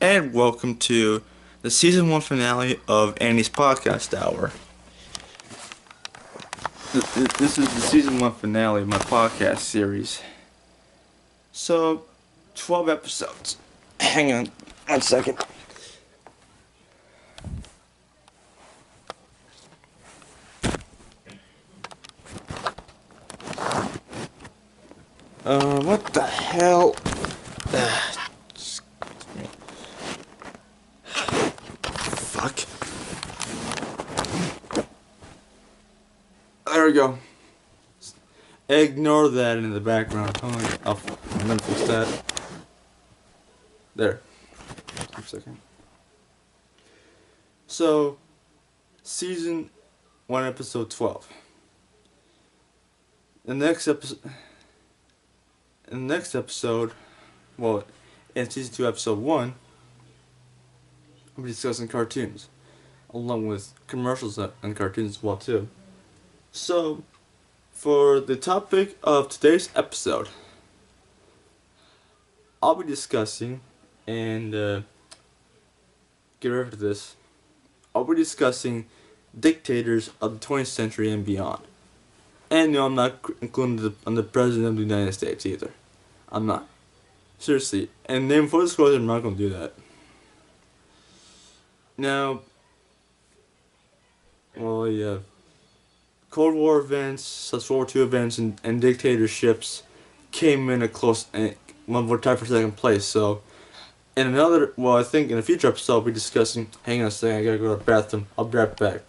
and welcome to the season 1 finale of Andy's Podcast Hour. This is the season 1 finale of my podcast series. So, 12 episodes. Hang on 1 second. What the hell? Fuck. There we go. Ignore that in the background. I'm gonna fix that. There. Give a second. So, season 1, episode 12. In the next episode, well, in season 2, episode 1, we'll be discussing cartoons, along with commercials and cartoons as well too. So, for the topic of today's episode, I'll be discussing, and get ready for this, I'll be discussing dictators of the 20th century and beyond. And no, I'm not including the President of the United States either. I'm not. Seriously. And then for disclosure, I'm not going to do that. Now, well, yeah. Cold War events, such World War II events, and dictatorships came in a close, one were tied for second place. So, I think in a future episode, I'll be discussing. Hang on a second, I gotta go to the bathroom. I'll be right back.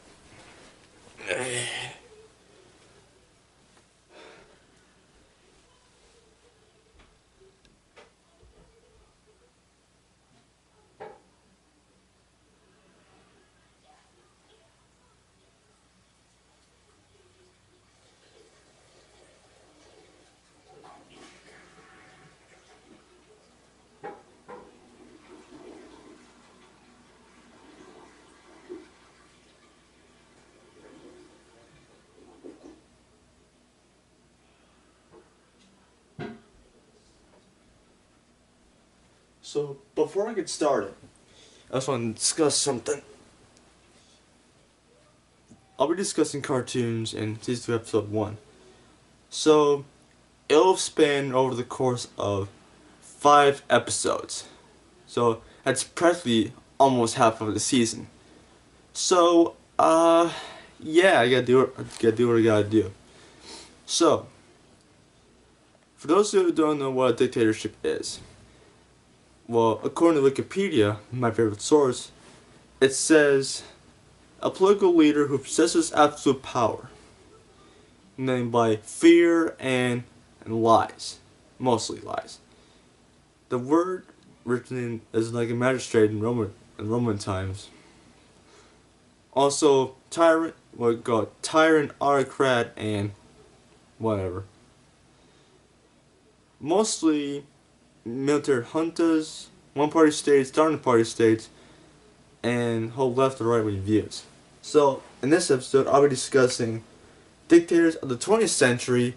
So, before I get started, I just want to discuss something. I'll be discussing cartoons in season 2, episode 1. So, it'll span over the course of 5 episodes. So, that's practically almost half of the season. So, yeah, I gotta do what I gotta do. So, for those who don't know what a dictatorship is, well, according to Wikipedia, my favorite source, it says a political leader who possesses absolute power, named by fear and lies, mostly lies. The word written is like a magistrate in Roman times. Also, tyrant, tyrant, autocrat, and whatever. Mostly military juntas, one-party states, dominant-party states, and whole left and right-wing views. So, in this episode, I'll be discussing dictators of the 20th century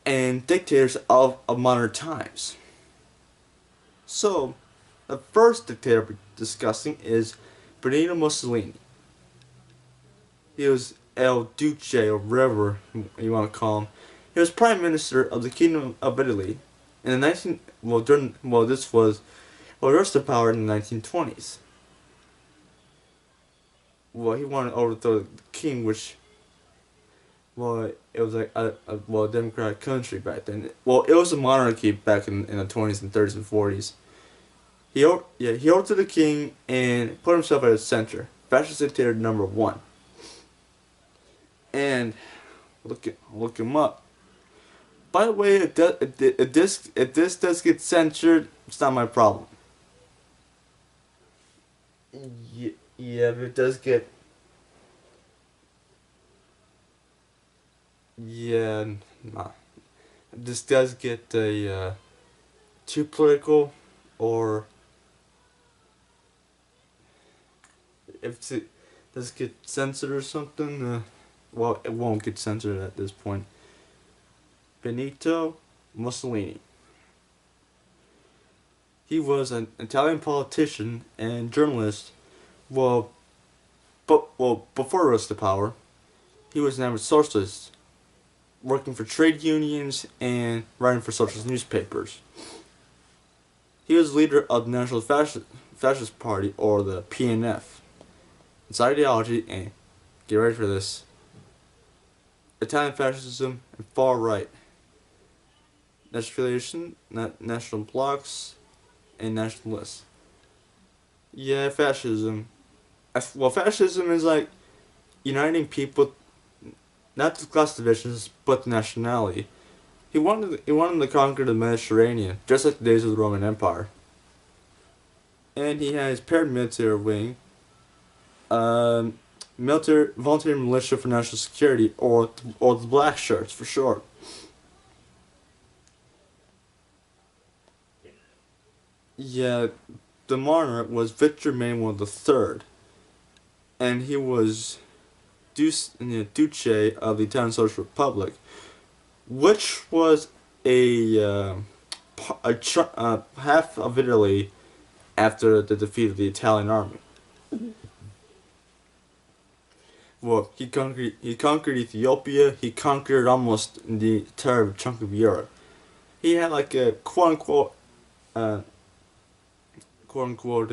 and dictators of modern times. So, the first dictator I'll be discussing is Benito Mussolini. He was El Duce, or whatever you want to call him. He was Prime Minister of the Kingdom of Italy in the rest of power in the 1920s. Well, he wanted to overthrow the king, which, well, it was like a democratic country back then. Well, it was a monarchy back in the 20s and 30s and 40s. He overthrew the king and put himself at the center. Fascist dictator number 1. And look him up. By the way, if this does get censored, it's not my problem. Yeah, if it does get... Yeah, nah. If this does get too political, or if it does get censored or something, well, it won't get censored at this point. Benito Mussolini. He was an Italian politician and journalist. Well, before he rose to power, he was an avid socialist, working for trade unions and writing for socialist newspapers. He was leader of the National Fascist Party, or the PNF. Its ideology, and get ready for this, Italian fascism and far right, national blocs, and nationalists. Yeah, fascism. Well, fascism is like uniting people, not the class divisions, but the nationality. He wanted to conquer the Mediterranean, just like the days of the Roman Empire. And he had his paramilitary wing, military volunteer militia for national security, or the black shirts for short. Yeah, the monarch was Victor Emmanuel III, and he was Duce of the Italian Social Republic, which was half of Italy after the defeat of the Italian army. Well, he conquered Ethiopia. He conquered almost the entire chunk of Europe. He had like a uh, quote unquote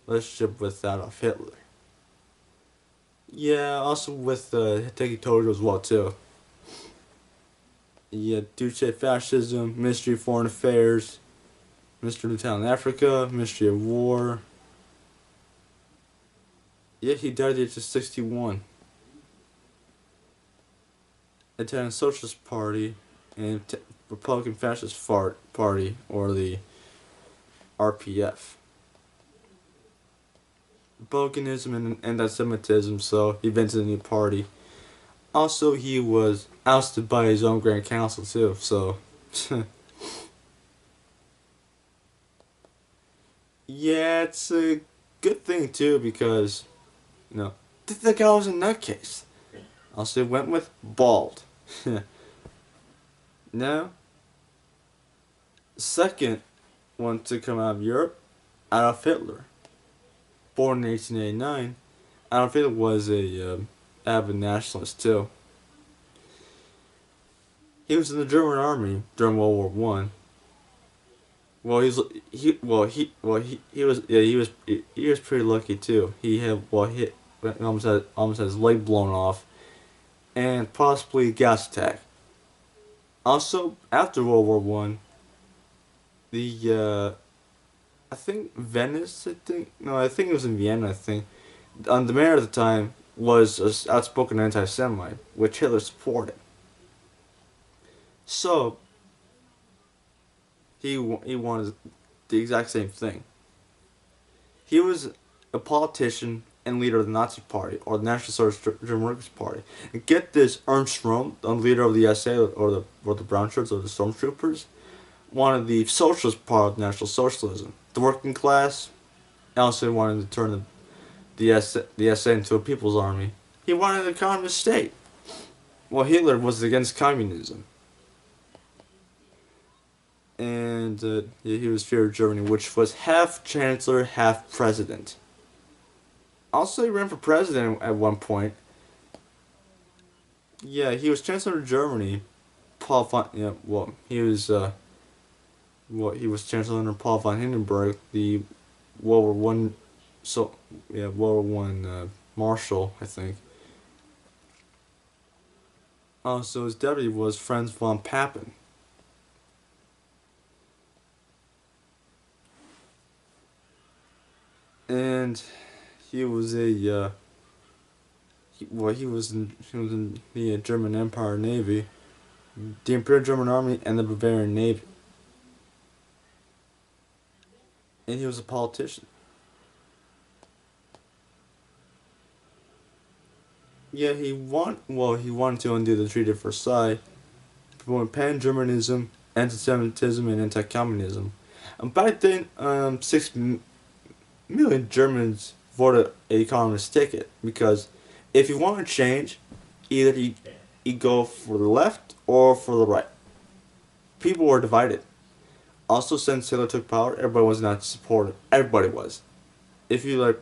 relationship with Adolf Hitler. Yeah, also with Dictators as well too. Yeah, Duce Fascism, Ministry of Foreign Affairs, Ministry of Italian Africa, Ministry of War. Yeah, he died at the age of 61. Italian Socialist Party and Republican Fascist Party, or the RPF. Republicanism and anti-Semitism, so he invented a new party. Also, he was ousted by his own Grand Council too, so... yeah, it's a good thing too, because, the guy was a nutcase. Also, went with bald. Now, second one to come out of Europe, Adolf Hitler. Born in 1889, Adolf Hitler was a avid nationalist too. He was in the German army during World War One. Well, he was pretty lucky too. He almost had his leg blown off, and possibly a gas attack. Also, after World War One, I think Venice. I think it was in Vienna. I think, the mayor at the time was an outspoken anti-Semite, which Hitler supported. So he wanted the exact same thing. He was a politician and leader of the Nazi Party, or the National Socialist German Workers' Party. And get this, Ernst Röhm, the leader of the SA, or the Brown Shirts, or the Stormtroopers, wanted the socialist part of National Socialism. The working class also wanted to turn the SA into a people's army. He wanted a communist state. Well, Hitler was against communism. And he was feared Germany, which was half chancellor, half president. Also, he ran for president at one point. Yeah, he was chancellor of Germany. He was chancellor under Paul von Hindenburg, the World War One, World War One marshal, I think. Also, his deputy was Franz von Papen. And he was he was in the German Empire Navy, the Imperial German Army, and the Bavarian Navy. And he was a politician. Yeah, he wanted to undo the Treaty of Versailles, promoting pan-Germanism, anti-Semitism, and anti-communism. And back then, 6 million Germans voted a communist ticket, because if you want to change, either you go for the left or for the right. People were divided. Also, since Hitler took power, everybody was not supportive. Everybody was. If you like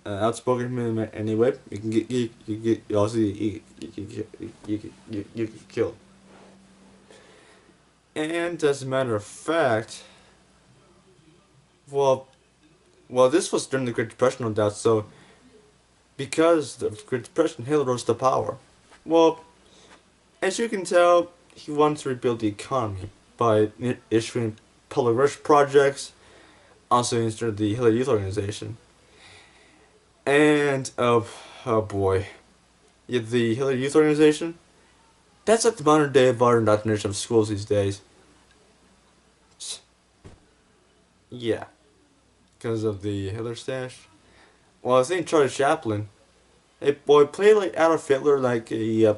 outspoken him in any way, you can you also you get killed. And as a matter of fact, well, this was during the Great Depression, no doubt. So because the Great Depression, Hitler rose to power. Well, as you can tell, he wants to rebuild the economy by issuing public works projects. Also, instead the Hitler Youth Organization. And oh boy, yeah, the Hitler Youth Organization. That's like the modern day definition of schools these days. Yeah, because of the Hitler stash. Well, I think Charlie Chaplin, it boy played like Adolf Hitler, like a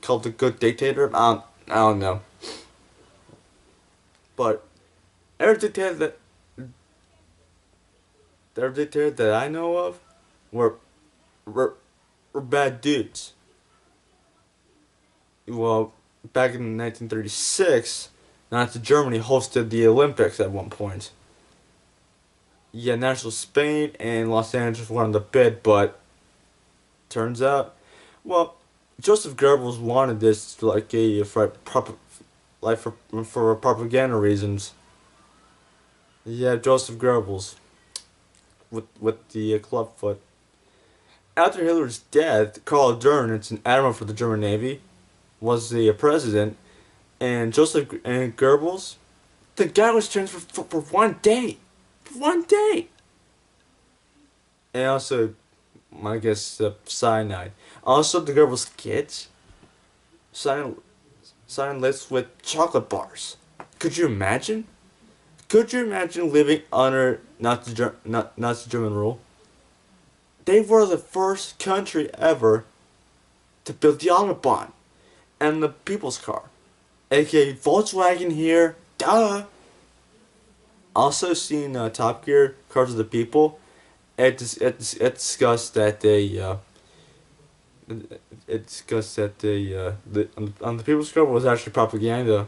called the Good Dictator. I don't know, but every dictator that I know of were were, were bad dudes. Well, back in 1936, Nazi Germany hosted the Olympics at one point. Yeah, National Spain and Los Angeles were on the bid, but turns out, well, Joseph Goebbels wanted this like a for propaganda reasons. Yeah, Joseph Goebbels with the clubfoot. After Hitler's death, Karl Dönitz, an admiral for the German Navy, was the president, and Goebbels, the guy was transferred for 1 day. For 1 day! And also, I guess, cyanide. Also, the Goebbels kids, cyanide lists with chocolate bars. Could you imagine? Could you imagine living under Nazi German rule? They were the first country ever to build the Autobahn and the people's car. AKA Volkswagen here, duh! Also seen Top Gear, Cars of the People. It discussed that on the People's Car was actually propaganda.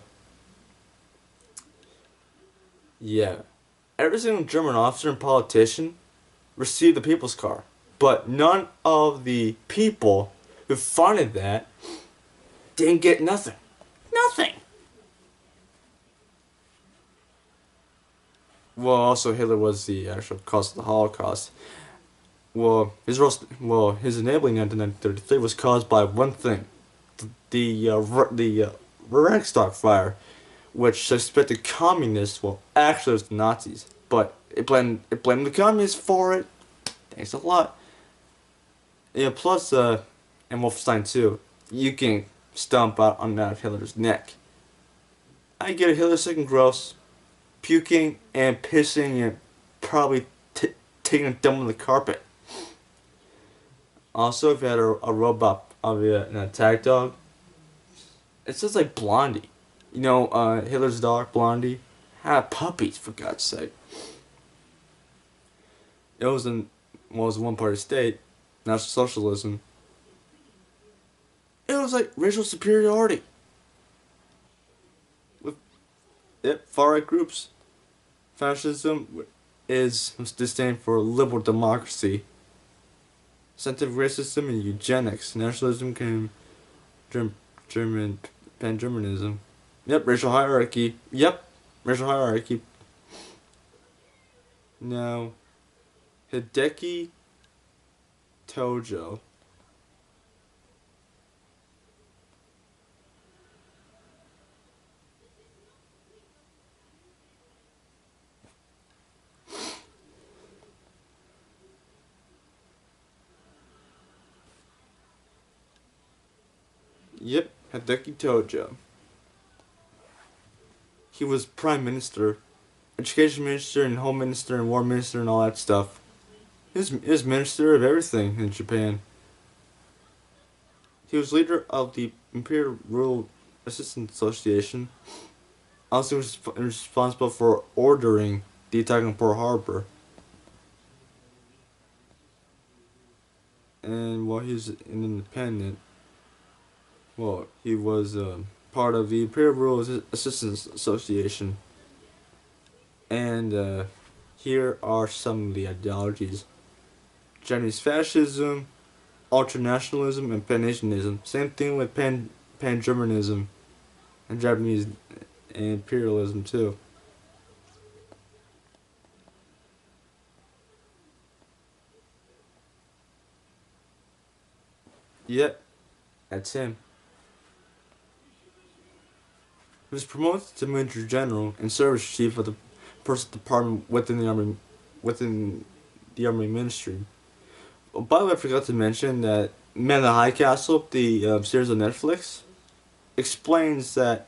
Yeah. Every single German officer and politician received the People's Car. But none of the people who funded that didn't get nothing. Nothing! Well, also Hitler was the actual cause of the Holocaust. Well, his enabling in 1933 was caused by one thing: the Reichstag fire, which suspected communists. Well, actually, it was the Nazis, but it blamed the communists for it. Thanks a lot. Yeah. Plus, and Wolfenstein 2, you can stomp out on that Hitler's neck. I get a Hitler sick and gross, puking and pissing and probably taking a dump on the carpet. Also, if you had a robot of an attack dog, it's just like Blondie. You know, Hitler's dog, Blondie, had puppies, for God's sake. It was a one-party state, National Socialism. It was like racial superiority. With far-right groups, fascism is disdain for liberal democracy. Scientific racism and eugenics. Nationalism came pan-Germanism. Yep, racial hierarchy. Yep, racial hierarchy. Now, Hideki Tojo. Yep, Hideki Tojo. He was Prime Minister, Education Minister, and Home Minister, and War Minister, and all that stuff. He was Minister of everything in Japan. He was leader of the Imperial Rural Assistance Association. Also was responsible for ordering the attack on Pearl Harbor. And while he was an independent, he was part of the Imperial Rural Assistance Association. And here are some of the ideologies: Chinese fascism, ultranationalism, and pan-Asianism. Same thing with pan-Germanism and Japanese imperialism too. Yep, that's him. He was promoted to Major General and Service Chief of the First Department within the Army Ministry. Oh, by the way, I forgot to mention that Man in the High Castle, the series on Netflix, explains that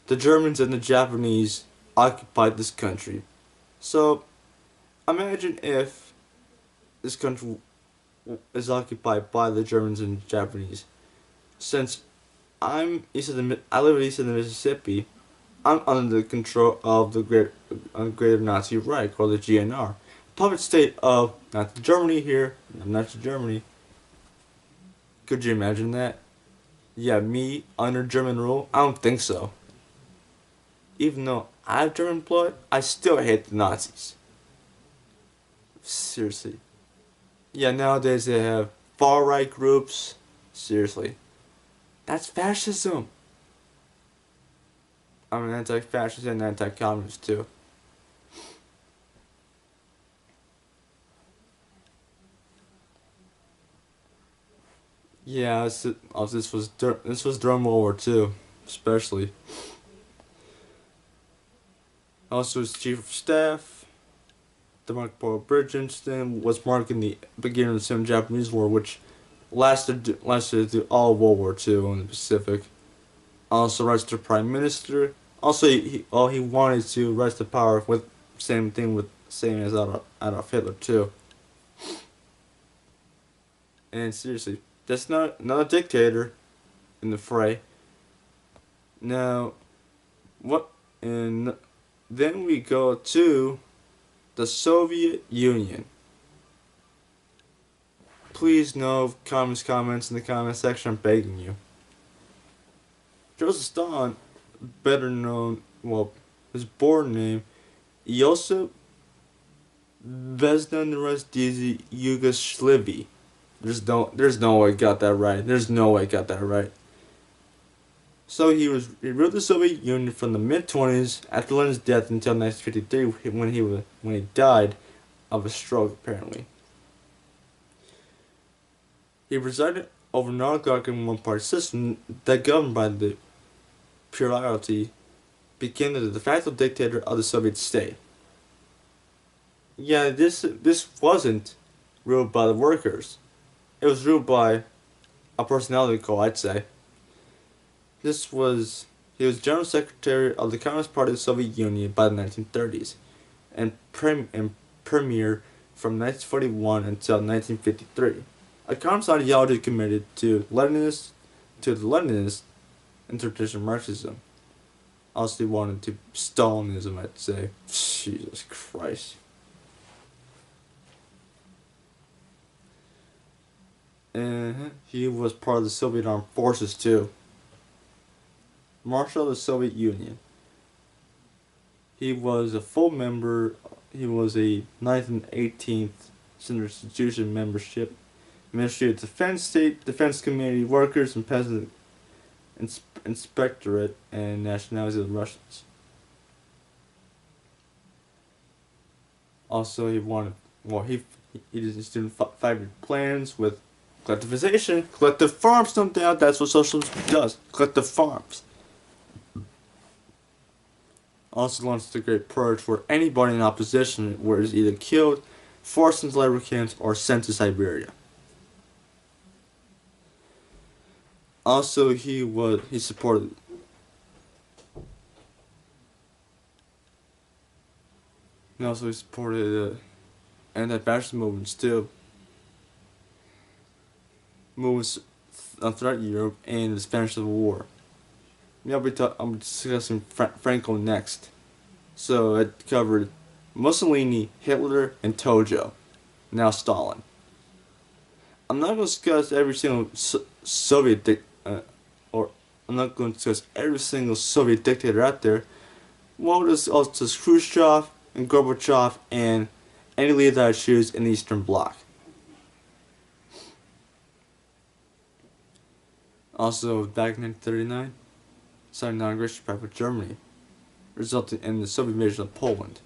the Germans and the Japanese occupied this country. So, imagine if this country is occupied by the Germans and Japanese. Since I live east of the Mississippi, I'm under the control of the Greater Nazi Reich, or the GNR. Puppet state of Nazi Germany here, Nazi Germany. Could you imagine that? Yeah, me under German rule? I don't think so. Even though I have German blood, I still hate the Nazis. Seriously. Yeah, nowadays they have far right groups. Seriously. That's fascism. I'm an anti-fascist and anti-communist too. Yeah, this was during World War II, especially. Also, his chief of staff, the Mark Paul Bridgenton, was marking the beginning of the Sino-Japanese War, which lasted through all of World War II in the Pacific. Also, rise to prime minister. Also, he wanted to rise to power with same as Adolf Hitler too. And seriously, that's not a dictator in the fray. Now, what? And then we go to the Soviet Union. Please no comments in the comment section. I'm begging you. Joseph Stalin, better known, well, his born name, Josip Vezdanrezdizi Yugoslavy. There's no way I got that right. There's no way I got that right. So he ruled the Soviet Union from the mid-20s after Lenin's death until 1953 when he died of a stroke apparently. He presided over an oligarchic one-party system that governed by the plurality, became the de facto dictator of the Soviet state. Yeah, this wasn't ruled by the workers. It was ruled by a personality cult, I'd say. He was General Secretary of the Communist Party of the Soviet Union by the 1930s, and premier from 1941 until 1953. A communist ideology committed to the Leninist and traditional Marxism. Also, he wanted to Stalinism, I'd say. Jesus Christ. And he was part of the Soviet Armed Forces too. Marshal of the Soviet Union. He was a full member. He was a 9th and 18th Constitution membership. Ministry of Defense, State Defense Community, Workers, and Peasant Inspectorate, and nationality of the Russians. Also, he did his student 5-year plans with collectivization, collective farms, no doubt. That's what socialism does. Collective farms. Also launched the Great Purge, where anybody in opposition was either killed, forced into labor camps, or sent to Siberia. Also, he supported he supported anti-fascist movements too. Movements throughout Europe and the Spanish Civil War. I'm discussing Franco next. So it covered Mussolini, Hitler, and Tojo. Now Stalin. I'm not going to discuss every single I'm not going to discuss every single Soviet dictator out there. Well, there's also Khrushchev, and Gorbachev and any leader that I choose in the Eastern Bloc. Also, back in 1939, signed non-aggression pact with Germany, resulting in the Soviet invasion of Poland.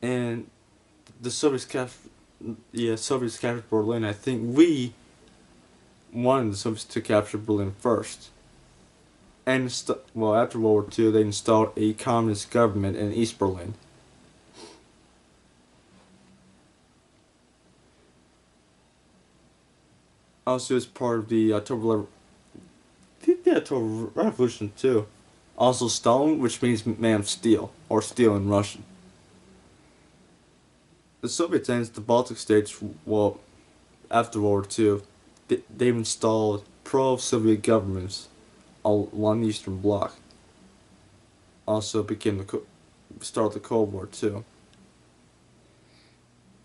And the Soviets captured Berlin. I think we wanted the Soviets to capture Berlin first. And after World War II, they installed a communist government in East Berlin. Also, as part of the October Revolution too. Also, Stalin, which means man of steel, or steel in Russian. The Soviets and the Baltic states, after World War II, they've installed pro-Soviet governments along the Eastern Bloc. Also became the start of the Cold War too.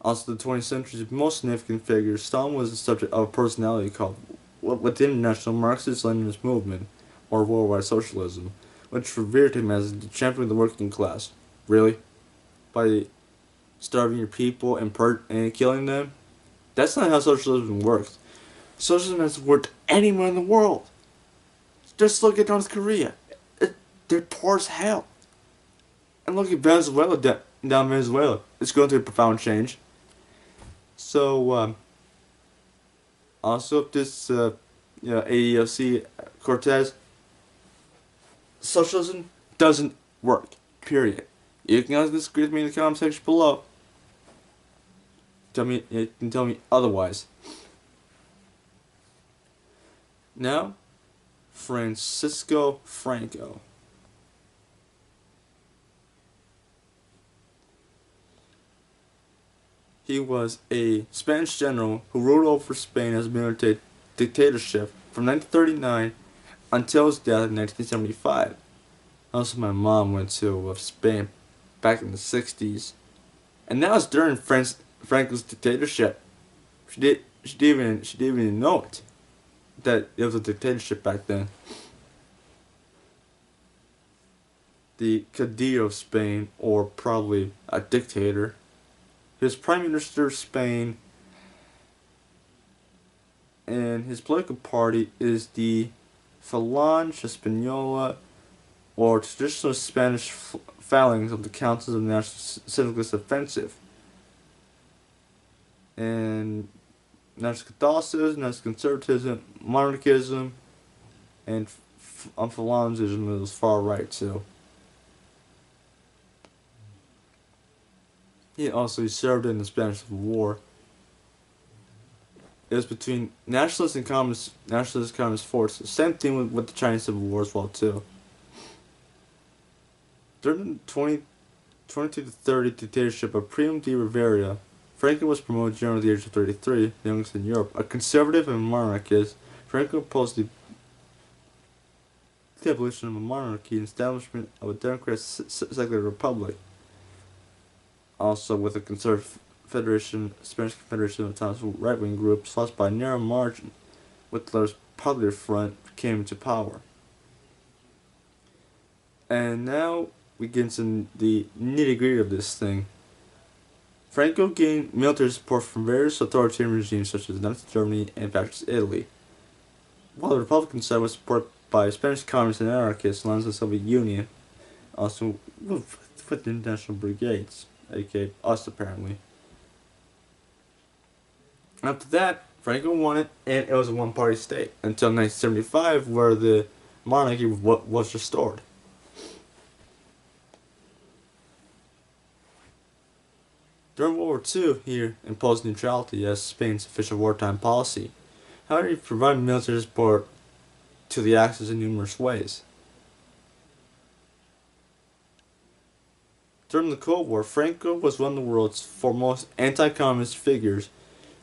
Also, the 20th century's most significant figure, Stalin was the subject of a personality called within the International Marxist-Leninist movement, or worldwide socialism, which revered him as the champion of the working class. Really? By starving your people and killing them? That's not how socialism works. Socialism has worked anywhere in the world. Just look at North Korea. They're poor as hell. And look at Venezuela, down Venezuela. It's going through a profound change. So, also this, AEFC Cortez, socialism doesn't work. Period. You can always disagree with me in the comment section below. You can tell me otherwise. Now, Francisco Franco. He was a Spanish general who ruled over Spain as a military dictatorship from 1939 until his death in 1975. Also, my mom went to Spain back in the 60s, and that was during Franco's dictatorship. She didn't even know it, that it was a dictatorship back then. The Caudillo of Spain, or probably a dictator. He was Prime Minister of Spain, and his political party is the Falange Española, or traditional Spanish phalanx of the Councils of the National Syndicalist Offensive. And National Catholicism, National Conservatism, Monarchism, and Phalangism is far right too. He served in the Spanish Civil War. It was between nationalist and communist forces. Same thing with the Chinese Civil War as well too. During the 22 to 30 dictatorship of Primo de Rivera, Franco was promoted general at the age of 33, the youngest in Europe. A conservative and monarchist, Franco opposed the abolition of a monarchy and establishment of a democratic secular republic. Also, with the conservative Spanish Confederation of times right-wing groups, lost by a narrow margin, with the Popular Front came to power. And now we get into the nitty-gritty of this thing. Franco gained military support from various authoritarian regimes such as Nazi Germany and Fascist Italy, while the Republican side was supported by Spanish communists and anarchists along with the Soviet Union, also with the international brigades, aka us apparently. After that, Franco won it, and it was a one-party state until 1975, where the monarchy was restored. During World War II, he imposed neutrality as Spain's official wartime policy. However, he provided military support to the Axis in numerous ways. During the Cold War, Franco was one of the world's foremost anti-communist figures.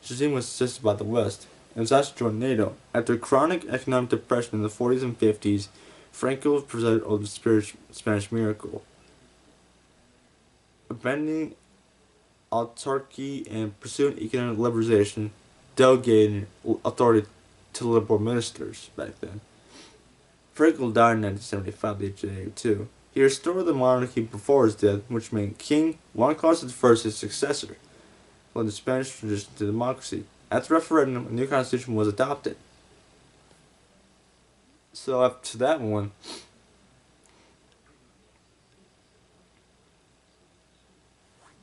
His regime was assisted by the West, and was asked to join NATO. After a chronic economic depression in the 40s and 50s, Franco was presided over the Spanish miracle. Abandoning autarky and pursuing economic liberalization, delegating authority to liberal ministers back then. Franklin died in 1975 at the age of 82. He restored the monarchy before his death, which made King Juan Carlos I his successor, led the Spanish tradition to democracy. After referendum, a new constitution was adopted. So after that one,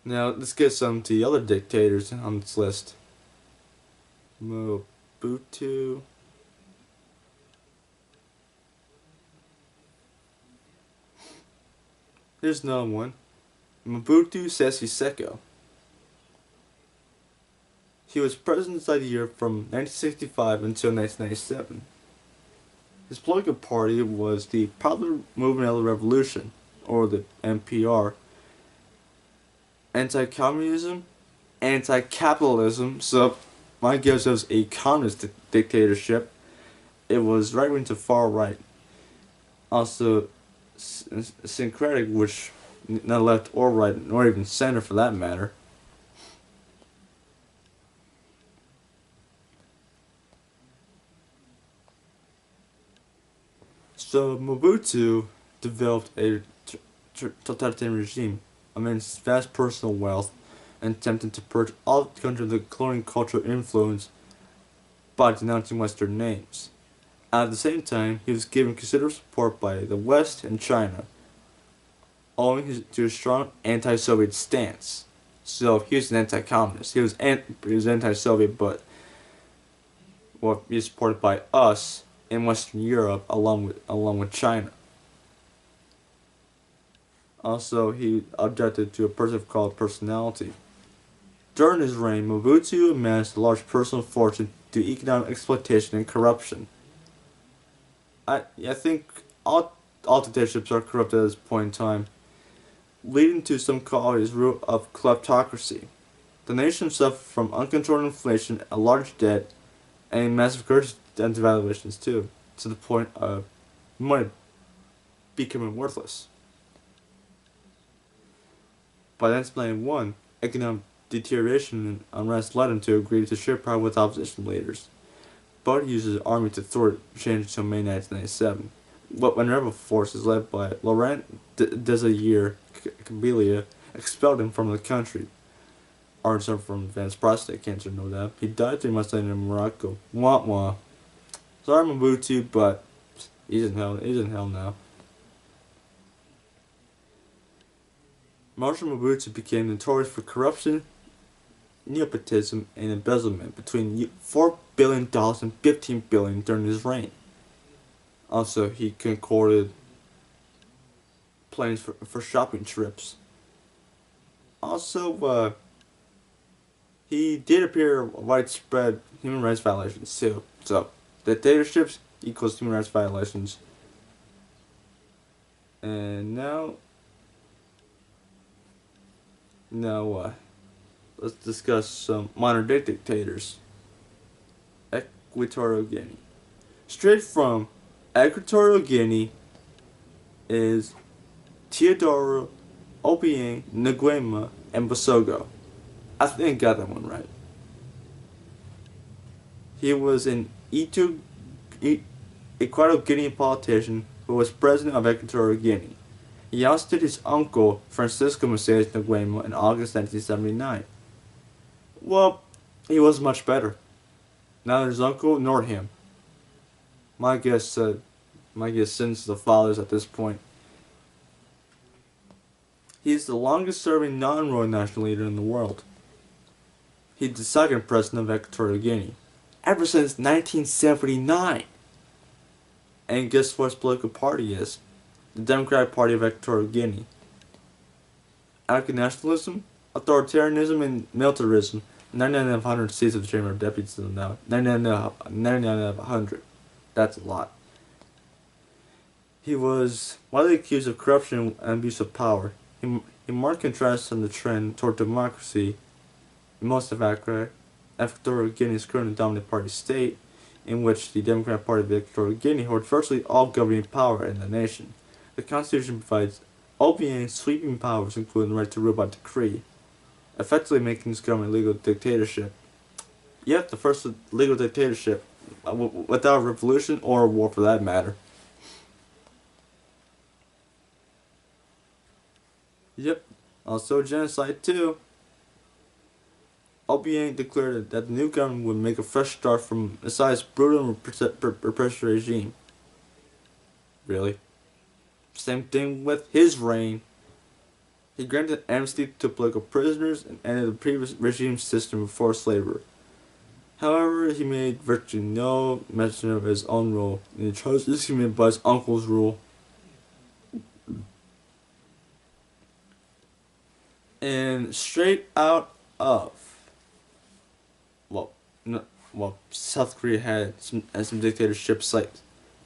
now let's get some to the other dictators on this list. Mobutu. Here's another one. Mobutu Sese Seko. He was president of the year from 1965 until 1997. His political party was the Popular Movement of the Revolution, or the MPR. Anti-communism, anti-capitalism, so my guess was a communist dictatorship. It was right-wing to far-right. Also, syncretic, which not left or right, nor even center for that matter. So Mobutu developed a totalitarian regime amidst vast personal wealth and attempted to purge all the country of the colonial cultural influence by denouncing Western names. At the same time, he was given considerable support by the West and China, owing to his strong anti-Soviet stance. So he was an anti-communist. He was anti-Soviet, but well, he was supported by us in Western Europe, along with China. Also, he objected to a person called personality. During his reign, Mobutu amassed a large personal fortune through economic exploitation and corruption. I think all dictatorships are corrupt at this point in time, leading to some call his root of kleptocracy. The nation suffered from uncontrolled inflation, a large debt, and massive currency and devaluations too, to the point of money becoming worthless. By 1991, economic deterioration and unrest led him to agree to share power with opposition leaders, but he used his army to thwart change until May 1997. But when rebel forces led by Laurent Désiré Kabila expelled him from the country, or suffered from advanced prostate cancer, no doubt. He died 3 months later in Morocco. Wah wah. Sorry, Mobutu, but he's in hell. He's in hell now. Marshal Mobutu became notorious for corruption, nepotism, and embezzlement between $4 billion and $15 billion during his reign. Also, he concorded plans for shopping trips. Also, he did appear widespread human rights violations too. So, dictatorships equals human rights violations. And now, let's discuss some modern day dictators. Equatorial Guinea. Straight from Equatorial Guinea is Teodoro Obiang Nguema and Basogo. I think I got that one right. He was an Equatorial Guinea politician who was president of Equatorial Guinea. He ousted his uncle, Francisco Macias Nguema, in August 1979. Well, he was much better. Neither his uncle nor him. My guess since the fathers at this point. He's the longest serving non-royal national leader in the world. He's the second president of Equatorial Guinea, ever since 1979. And guess what his political party is? The Democratic Party of Equatorial Guinea. Anarcho-nationalism, authoritarianism, and militarism. 99 out of 100 seats of the Chamber of Deputies now. 99 out of 100. That's a lot. He was widely accused of corruption and abuse of power. He marked contrast on the trend toward democracy in most of Equatorial Guinea's current dominant party state, in which the Democratic Party of Equatorial Guinea holds virtually all governing power in the nation. The Constitution provides Obiang sweeping powers, including the right to rule by decree, effectively making this government a legal dictatorship. Yep, the first legal dictatorship, without a revolution or a war for that matter. Yep, also genocide too. Obiang declared that the new government would make a fresh start from Asai's brutal and repressive regime. Really? Same thing with his reign. He granted amnesty to political prisoners and ended the previous regime's system of forced labor. However, he made virtually no mention of his own rule, and he chose to discriminate by his uncle's rule. And straight out of, well, no, South Korea had some dictatorships like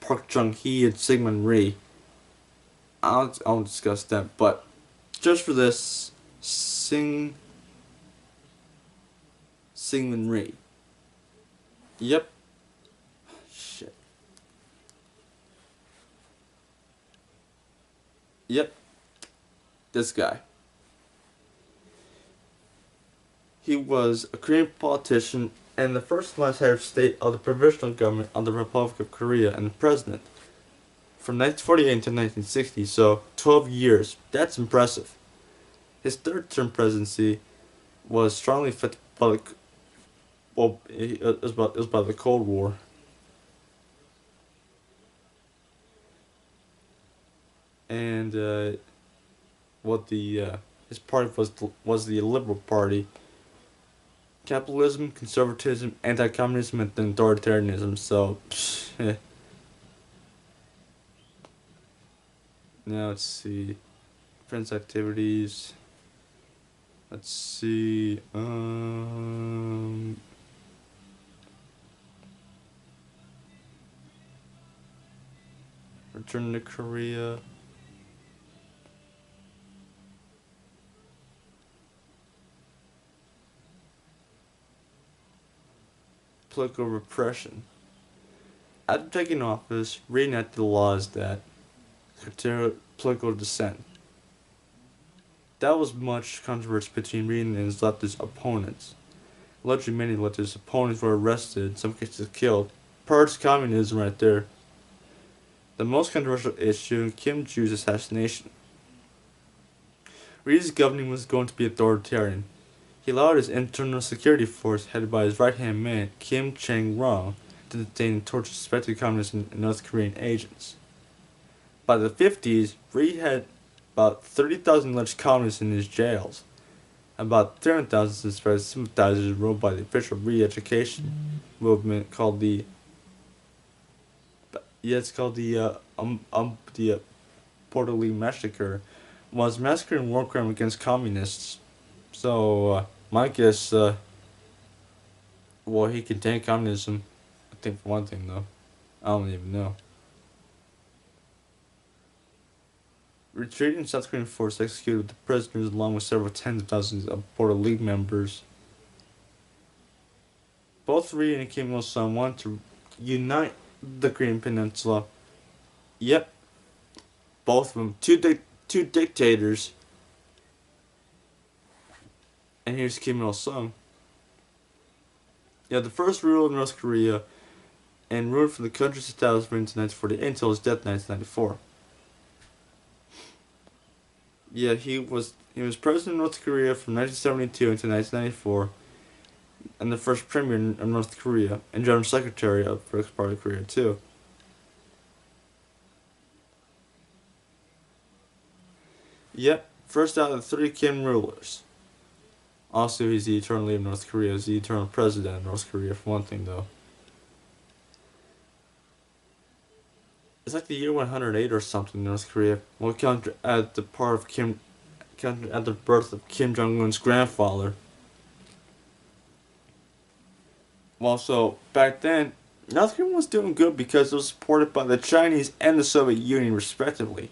Park Chung-hee and Syngman Rhee. I won't discuss them, but just for this, Syngman Rhee. Yep. Shit. Yep. This guy. He was a Korean politician and the first vice head of state of the provisional government of the Republic of Korea and the president from 1948 to 1960, so 12 years. That's impressive. His third term presidency was strongly affected by it was by the Cold War. And his party was the Liberal Party. Capitalism, conservatism, anti-communism, and authoritarianism. So, now let's see, friends activities. Let's see. Return to Korea. Political repression. After taking office, Rhee enacted the laws that curtailed political dissent. That was much controversy between Rhee and his leftist opponents. Allegedly, many leftist opponents were arrested, in some cases killed. Purge communism right there. The most controversial issue, Kim Jong's assassination. Rhee's governing was going to be authoritarian. He allowed his internal security force, headed by his right-hand man, Kim Chang-rong, to detain and torture suspected communists and North Korean agents. By the 50s, Rhee had about 30,000 alleged communists in his jails. About 300,000 suspected sympathizers ruled by the official re-education movement called the Puerto Rico Massacre, was massacre and war crime against communists. So, my guess, he contained communism. I think for one thing, though. I don't even know. Retreating South Korean force executed the prisoners along with several tens of thousands of Puerto League members. Both Rhee and Kim Il-sung wanted to unite the Korean Peninsula. Yep. Both of them. Two dictators. And here's Kim Il-sung. Yeah, the first ruler of North Korea and ruled from the country's establishment in 1948 until his death in 1994. Yeah, he was president of North Korea from 1972 until 1994, and the first premier of North Korea, and general secretary of the First Party of Korea too. Yep, first out of the three Kim rulers. Also, he's the eternal leader of North Korea. He's the eternal president of North Korea, for one thing, though. It's like the year 108 or something in North Korea. We'll count at the at the birth of Kim Jong-un's grandfather. Well, so back then, North Korea was doing good because it was supported by the Chinese and the Soviet Union, respectively.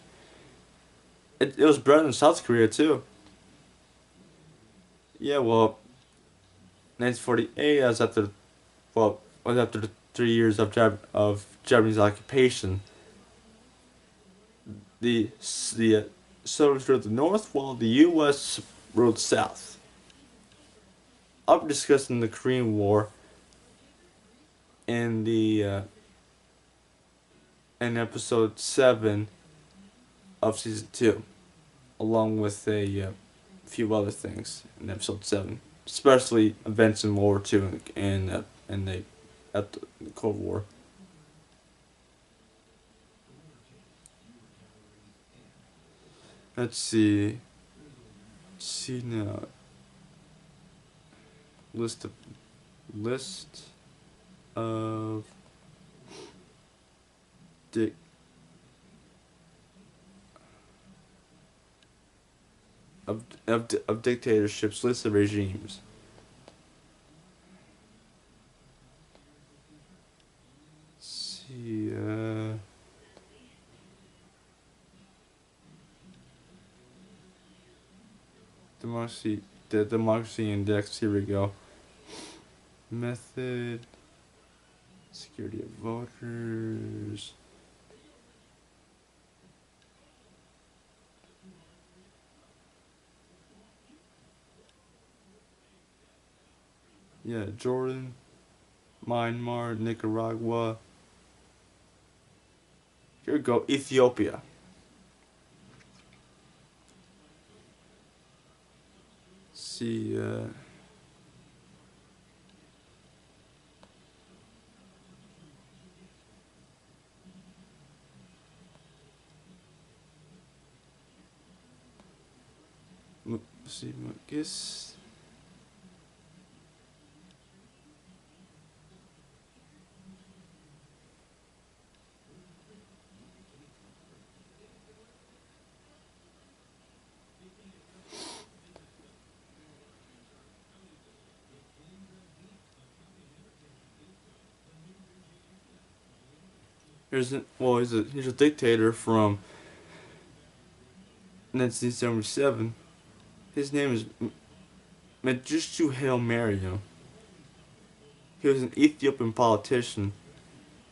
It was better than South Korea too. Yeah, well, 1948 was after the 3 years of Japanese occupation. The Soviets ruled the north, while the U.S. ruled south. After discussing the Korean War, in the in episode 7 of season 2, along with a few other things in episode 7, especially events in World War II and the at the Cold War. Let's see. See now. List of dic of dictatorships. List of regimes. Let's see. Democracy. The democracy index. Here we go. Method. Security of voters. Yeah, Jordan, Myanmar, Nicaragua. Here we go, Ethiopia. Let's see, let's see, I guess. Here's a dictator from 1977. His name is Mengistu Haile Mariam. He was an Ethiopian politician.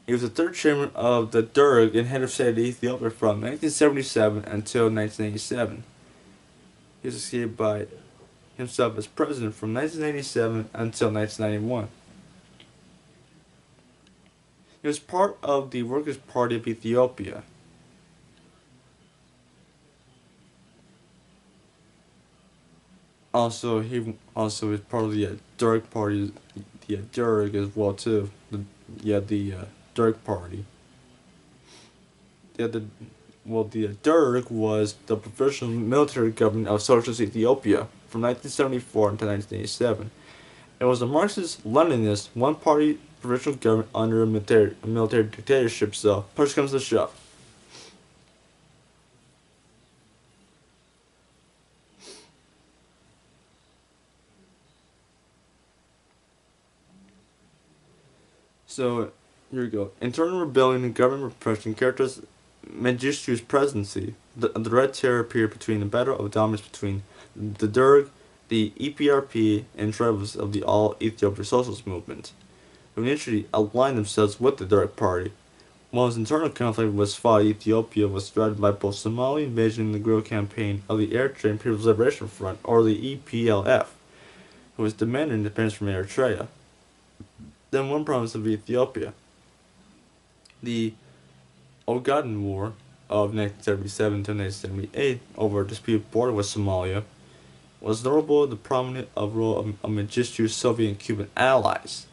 He was the third chairman of the Derg and head of state of Ethiopia from 1977 until 1987. He was succeeded by himself as president from 1987 until 1991. He was part of the Workers' Party of Ethiopia. He also is part of the Derg Party, the Derg as well too. The Derg Party. The Derg was the provisional military government of Socialist Ethiopia from 1974 until 1987. It was a Marxist-Leninist one-party provisional government under a military dictatorship. So, push comes to shove. So, here we go. Internal rebellion and government repression characterized Mengistu's presidency. The Red Terror appeared between the battle of dominance between the Derg, the EPRP, and tribals of the All Ethiopia Socialist Movement, who initially aligned themselves with the Derg Party. While his internal conflict was fought, Ethiopia was threatened by both Somali invasion and the guerrilla campaign of the Eritrean People's Liberation Front, or the EPLF, who was demanding independence from Eritrea. Then one province of Ethiopia. The Ogaden War of 1977 to 1978 over a disputed border with Somalia was notable the prominent role of Mengistu's Soviet and Cuban allies.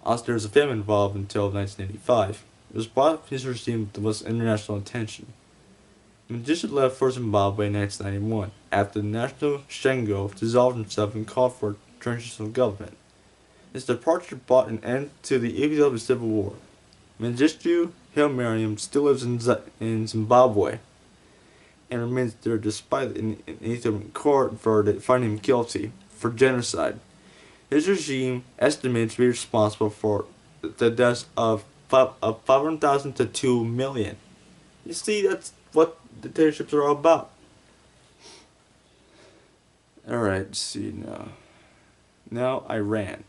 Also, there was a famine involved until 1985. It was brought his regime the most international attention. Mengistu left for Zimbabwe in 1991 after the National Shengo dissolved himself and called for a transitional government. His departure brought an end to the Ethiopian Civil War. Mengistu Haile Mariam still lives in Zimbabwe and remains there despite an Ethiopian court verdict finding him guilty for genocide. His regime estimated to be responsible for the deaths of 500,000 to 2 million. You see, that's what dictatorships are all about. Alright, let's see now. Now, Iran.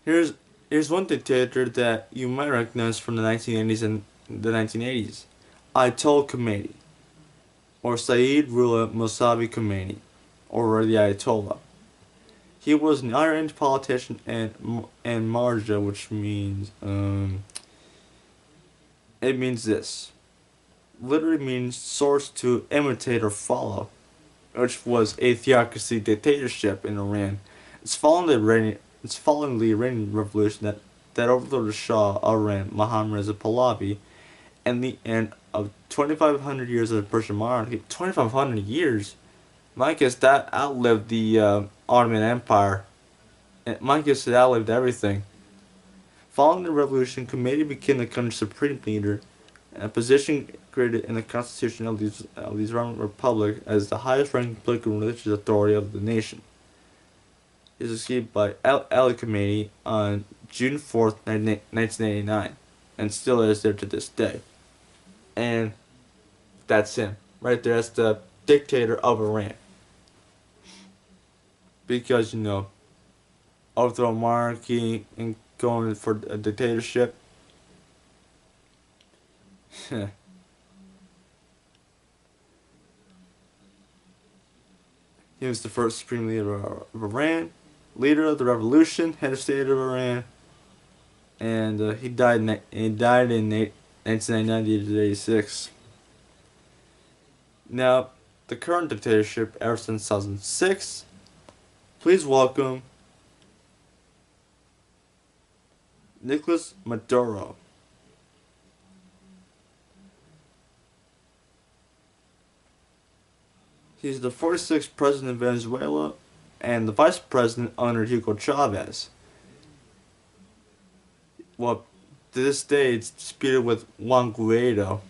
Here's Here's one dictator that you might recognize from the 1980s and the 1980s. Ayatollah Khomeini, or Saeed Rullah Musavi Khomeini, or the Ayatollah. He was an Iran politician and marja, which means it means this. Literally means source to imitate or follow, which was a theocracy dictatorship in Iran. It's following the Iranian Revolution that overthrew the Shah of Iran, Mohammad Reza Pahlavi, and the end of 2,500 years of the Persian monarchy. 2,500 years? My guess that outlived the Ottoman Empire. And my guess it outlived everything. Following the revolution, Khomeini became the country's supreme leader, a position created in the constitution of the Islamic Republic as the highest ranking political and religious authority of the nation. He was succeeded by Ali Khamenei on June 4th, 1989, and still is there to this day. And that's him. Right there, that's the dictator of Iran. Because, overthrow monarchy and going for a dictatorship. He was the first supreme leader of Iran, leader of the revolution, head of state of Iran, and he died in 1999 at the age of 86. Now, the current dictatorship ever since 2006. Please welcome Nicolas Maduro. He's the 46th president of Venezuela and the vice president under Hugo Chavez. Well, to this day, it's disputed with Juan Guaido.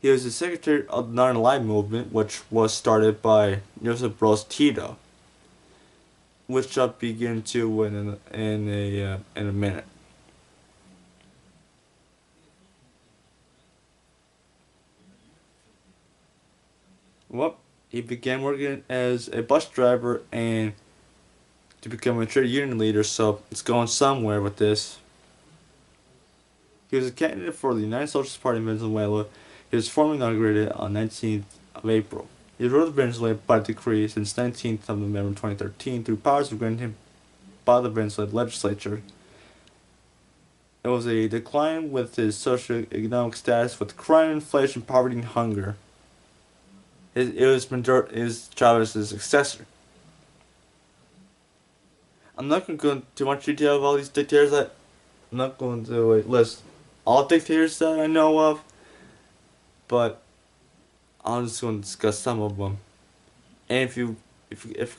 He was the secretary of the Non-Aligned Movement, which was started by Joseph Broz Tito, which I'll begin to in a minute. Well, he began working as a bus driver and to become a trade union leader, so it's going somewhere with this. He was a candidate for the United Socialist Party in Venezuela. He was formally inaugurated on 19th of April. He ruled Venezuela by decree since 19th of November 2013 through powers granted him by the Venezuelan legislature. It was a decline with his socioeconomic status with crime, inflation, poverty, and hunger. It was Chavez's successor. I'm not going to go into too much detail of all these dictators. I'm not going to list all dictators that I know of, but I'm just going to discuss some of them. And if you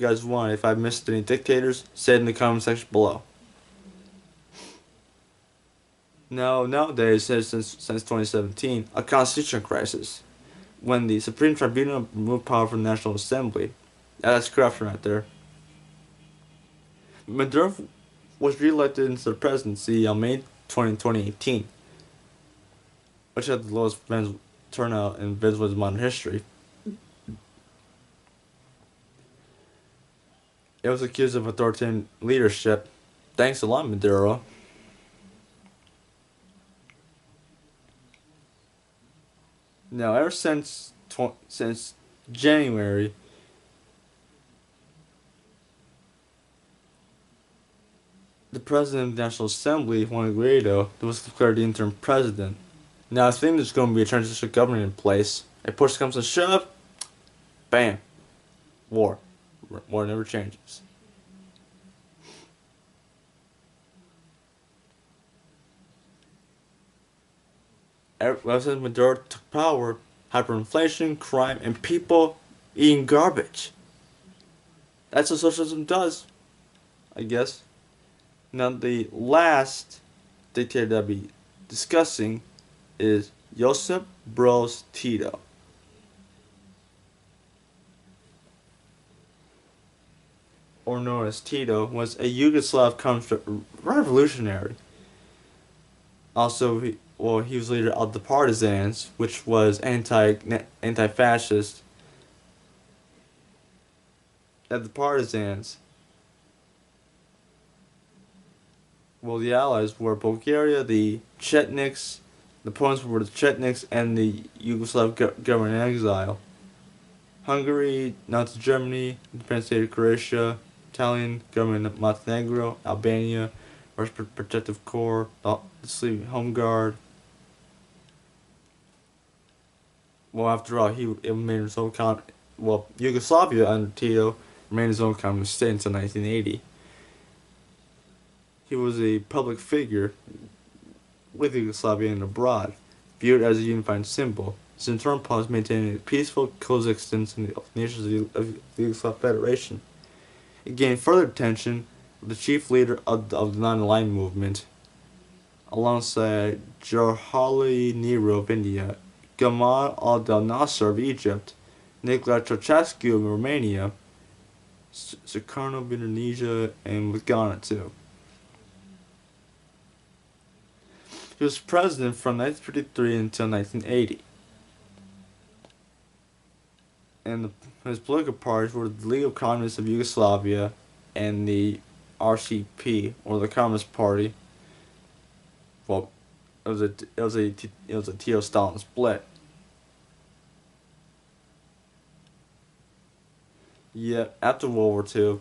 guys want, if I missed any dictators, say it in the comment section below. Now, nowadays, since 2017, a constitutional crisis, when the Supreme Tribunal removed power from the National Assembly. That's corruption right there. Maduro was re-elected into the presidency on May 2018, which had the lowest turnout in Venezuela's modern history. It was accused of authoritarian leadership. Thanks a lot, Maduro. Now, ever since January, the president of the National Assembly, Juan Guaido, was declared the interim president. Now, I think there's going to be a transitional government in place. If push comes to shove, bam, war. War never changes. Ever since Maduro took power, hyperinflation, crime, and people eating garbage. That's what socialism does, I guess. Now, the last dictator I'll be discussing is Josip Broz Tito. Or known as Tito, was a Yugoslav revolutionary. Also, he was leader of the Partisans, which was anti-fascist. At the Partisans, well, the allies were Bulgaria, the Chetniks, the opponents were the Chetniks and the Yugoslav government in exile. Hungary, Nazi Germany, independent state of Croatia, Italian government of Montenegro, Albania, Russian Protective Corps, the Sleeping Home Guard. Well, after all, he remained his own Yugoslavia under Tito remained his own communist state until 1980. He was a public figure with Yugoslavia and abroad, viewed as a unifying symbol. His internal policy maintaining a peaceful coexistence in the nations of the Yugoslav Federation. It gained further attention with the chief leader of the non-aligned movement, alongside Jawaharlal Nehru of India, Gamal Abdel Nasser of Egypt, Nicolae Ceausescu of Romania, Sukarno of Indonesia, and with Ghana too. He was president from 1953 until 1980. And his political parties were the League of Communists of Yugoslavia and the RCP, or the Communist Party. Well, it was a Tito Stalin split. Yet after World War II,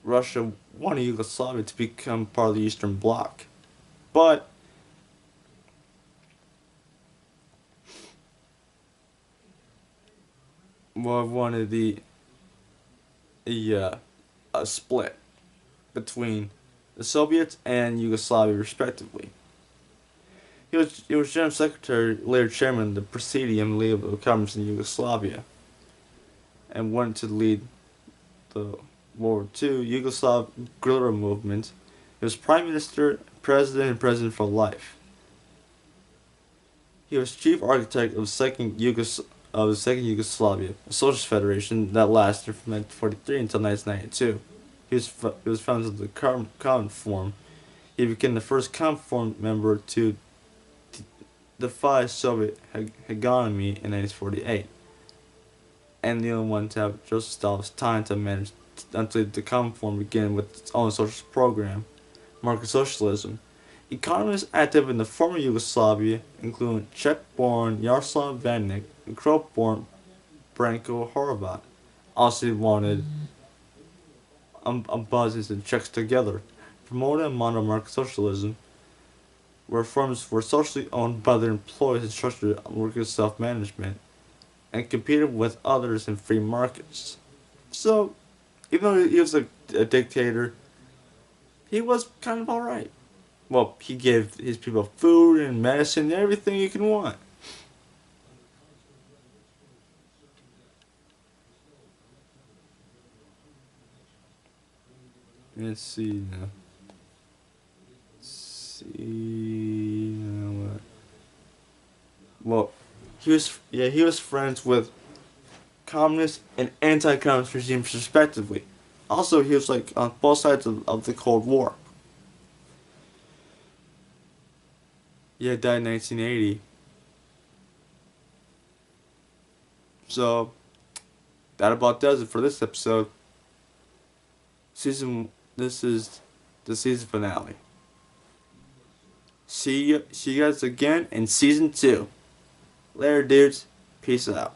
Russia wanted Yugoslavia to become part of the Eastern Bloc, but wanted a split between the Soviets and Yugoslavia, respectively. He was General Secretary, later Chairman of the Presidium League of Communists in Yugoslavia, and wanted to lead the World War II Yugoslav guerrilla movement. He was Prime Minister, President, and President for life. He was chief architect of the second Yugoslavia, a socialist federation that lasted from 1943 until 1992. He was founder of the Common Forum. He became the first Common Forum member to defy Soviet hegemony in 1948, and the only one to have Joseph Stalin's time to manage until the Common Forum began with its own socialist program, market socialism. Economists active in the former Yugoslavia, including Czech-born Jaroslav Vanik and Croat-born Branko Horvat, also wanted Bosnians and Czechs together, promoted a model of market socialism, where firms were socially owned by their employees and structured worker self-management, and competed with others in free markets. So, even though he was a dictator, he was kind of alright. Well, he gave his people food and medicine and everything you can want. Let's see now. Well, he was friends with communist and anti-communist regimes respectively. Also, he was like on both sides of the Cold War. Yeah, died in 1980. So, that about does it for this episode. This is the season finale. See you guys again in season 2. Later, dudes. Peace out.